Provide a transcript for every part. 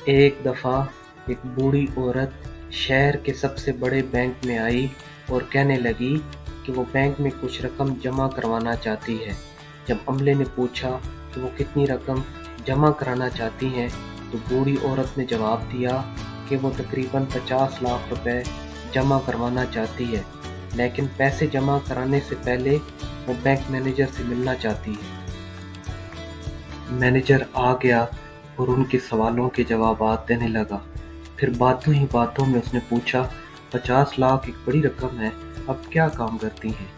एक दफ़ा एक बूढ़ी औरत शहर के सबसे बड़े बैंक में आई और कहने लगी कि वो बैंक में कुछ रकम जमा करवाना चाहती है। जब अमले ने पूछा कि वो कितनी रकम जमा कराना चाहती हैं, तो बूढ़ी औरत ने जवाब दिया कि वो तकरीबन 50 लाख रुपए जमा करवाना चाहती है, लेकिन पैसे जमा कराने से पहले वो बैंक मैनेजर से मिलना चाहती है। मैनेजर आ गया और उनके सवालों के जवाबात देने लगा। फिर बातों ही बातों में उसने पूछा, 50 लाख एक बड़ी रकम है, अब क्या काम करती हैं?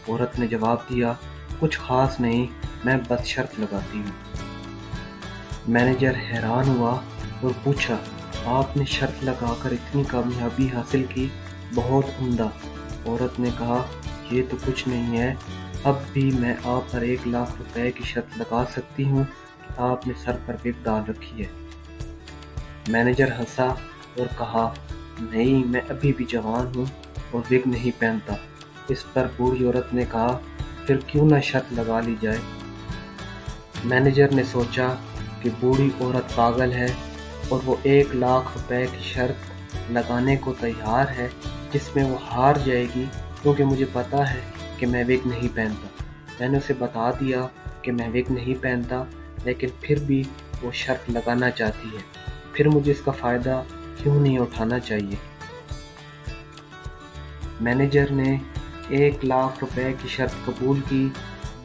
औरत ने जवाब दिया, कुछ खास नहीं, मैं बस शर्त लगाती हूँ। मैनेजर हैरान हुआ और पूछा, आपने शर्त लगाकर इतनी कामयाबी हासिल की, बहुत उम्दा। औरत ने कहा, ये तो कुछ नहीं है, अब भी मैं आप पर 1 लाख रुपए की शर्त लगा सकती हूँ कि आपने सर पर विग डाल रखी है। मैनेजर हंसा और कहा, नहीं, मैं अभी भी जवान हूँ और विग नहीं पहनता। इस पर बूढ़ी औरत ने कहा, फिर क्यों ना शर्त लगा ली जाए। मैनेजर ने सोचा कि बूढ़ी औरत पागल है और वो 1 लाख रुपए की शर्त लगाने को तैयार है, जिसमें वो हार जाएगी, क्योंकि मुझे पता है कि मैं विग नहीं पहनता। मैंने उसे बता दिया कि मैं विग नहीं पहनता, लेकिन फिर भी वो शर्त लगाना चाहती है। फिर मुझे इसका फ़ायदा क्यों नहीं उठाना चाहिए। मैनेजर ने 1 लाख रुपए की शर्त कबूल की।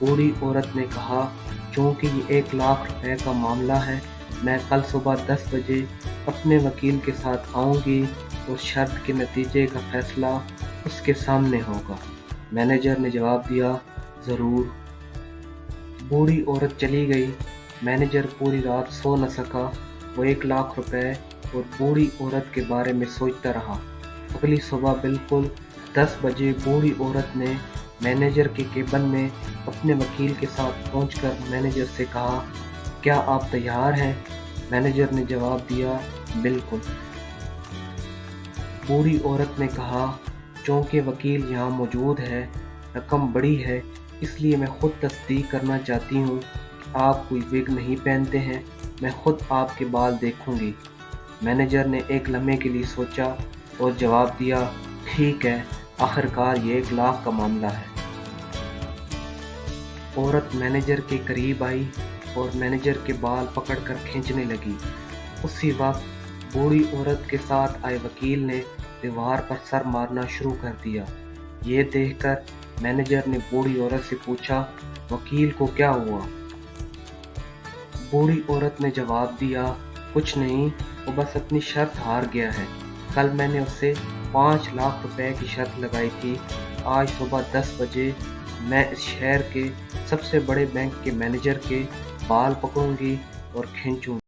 बूढ़ी औरत ने कहा, चूँकि ये 1 लाख रुपए का मामला है, मैं कल सुबह 10 बजे अपने वकील के साथ आऊँगी और शर्त के नतीजे का फैसला उसके सामने होगा। मैनेजर ने जवाब दिया, ज़रूर। बूढ़ी औरत चली गई। मैनेजर पूरी रात सो न सका। वो 1 लाख रुपए और बूढ़ी औरत के बारे में सोचता रहा। अगली सुबह बिल्कुल 10 बजे बूढ़ी औरत ने मैनेजर के केबिन में अपने वकील के साथ पहुंचकर मैनेजर से कहा, क्या आप तैयार हैं? मैनेजर ने जवाब दिया, बिल्कुल। बूढ़ी औरत ने कहा, चूँकि वकील यहाँ मौजूद है, रकम बड़ी है, इसलिए मैं खुद तस्दीक करना चाहती हूँ कि आप कोई विग नहीं पहनते हैं। मैं खुद आपके बाल देखूंगी। मैनेजर ने एक लम्हे के लिए सोचा और जवाब दिया, ठीक है, आखिरकार ये 1 लाख का मामला है। औरत मैनेजर के करीब आई और मैनेजर के बाल पकड़कर खींचने लगी। उसी वक्त बूढ़ी औरत के साथ आए वकील ने दीवार पर सर मारना शुरू कर दिया। ये देखकर मैनेजर ने बूढ़ी औरत से पूछा, वकील को क्या हुआ? बूढ़ी औरत ने जवाब दिया, कुछ नहीं, वो बस अपनी शर्त हार गया है। कल मैंने उससे 5 लाख रुपए की शर्त लगाई थी। आज सुबह 10 बजे मैं इस शहर के सबसे बड़े बैंक के मैनेजर के बाल पकड़ूंगी और खींचूंगी।